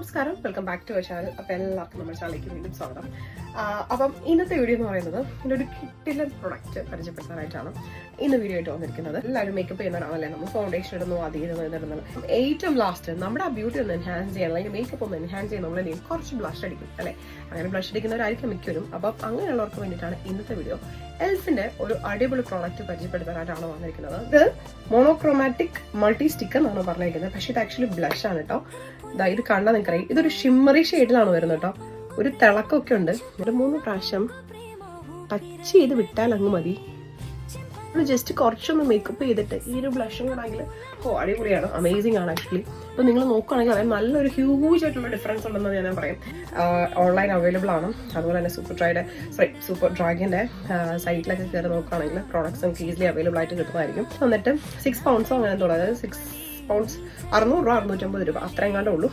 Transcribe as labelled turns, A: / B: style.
A: നമസ്കാരം, welcome back to our channel. അപ്പോൾ എല്ലാവർക്കും നമ്മുടെ ചാനലിലേക്ക് വീണ്ടും സ്വാഗതം. അപ്പം ഇന്നത്തെ വീഡിയോ എന്ന് പറയുന്നത് ഒരു കിട്ടില്ല പ്രൊഡക്റ്റ് പരിചയപ്പെടുത്താനായിട്ടാണ് ഇന്ന് വീഡിയോ ആയിട്ട് വന്നിരിക്കുന്നത്. എല്ലാവരും മേക്കപ്പ് ചെയ്യുന്നവരാണല്ലേ, നമ്മൾ ഫൗണ്ടേഷൻ ഇടുന്നു, അത് ഇടുന്നത്. ഏറ്റവും ലാസ്റ്റ് നമ്മുടെ ആ ബ്യൂട്ടി ഒന്ന് എൻഹാൻസ് ചെയ്യാൻ, അല്ലെങ്കിൽ മേക്കപ്പ് ഒന്ന് എൻഹാൻസ് ചെയ്യാൻ നമ്മൾ എന്തെങ്കിലും കുറച്ച് ബ്ലഷ് അടിക്കും അല്ലേ. അങ്ങനെ ബ്ലഷ് അടിക്കുന്നവരായിരിക്കും മിക്കവരും. അപ്പം അങ്ങനെയുള്ളവർക്ക് വേണ്ടിയിട്ടാണ് ഇന്നത്തെ വീഡിയോ. എൽഫിന്റെ ഒരു അടിപൊളി പ്രോഡക്റ്റ് പരിചയപ്പെടുത്താനായിട്ടാണ് വന്നിരിക്കുന്നത്. ഇത് മോണോക്രോമാറ്റിക് മൾട്ടി സ്റ്റിക്കർ എന്നാണ് പറഞ്ഞിരിക്കുന്നത്, പക്ഷേ ഇത് ആക്ച്വലി ബ്ലഷ് ആണ് കേട്ടോ. ഇത് കണ്ടാൽ നിങ്ങൾക്കറിയാം, ഇതൊരു ഷിമ്മറി ഷെയ്ഡിലാണ് വരുന്നത് കേട്ടോ. ഒരു തിളക്കമൊക്കെ ഉണ്ട്. ഒരു 3 പ്രാവശ്യം ടച്ച് ചെയ്ത് വിട്ടാൽ അങ്ങ് മതി. ജസ്റ്റ് കുറച്ചൊന്ന് മേക്കപ്പ് ചെയ്തിട്ട് ഈ ഒരു ബ്ലഷും കൂടെ ആണെങ്കിൽ അടിപൊളിയാണ്, അമേസിംഗ് ആണ് ആക്ച്വലി. അപ്പോൾ നിങ്ങൾ നോക്കുകയാണെങ്കിൽ അറിയാം, നല്ലൊരു ഹ്യൂജ് ആയിട്ടുള്ള ഡിഫറൻസ് ഉണ്ടെന്ന് ഞാൻ പറയും. ഓൺലൈൻ അവൈലബിൾ ആണ്. അതുപോലെ തന്നെ സൂപ്പർ ഡ്രാഗിൻ്റെ സൈറ്റിലൊക്കെ കയറി നോക്കുകയാണെങ്കിൽ പ്രോഡക്ട്സ് നമുക്ക് ഈസിലി അവൈലബിൾ ആയിട്ട് കിട്ടുന്നതായിരിക്കും. എന്നിട്ട് 6 പൗണ്ട്സോ അങ്ങനെ തോന്നുന്നത്, 6 പൗണ്ട്സ് 600 രൂപ 650 രൂപ അത്രയും കണ്ടേ ഉള്ളൂ.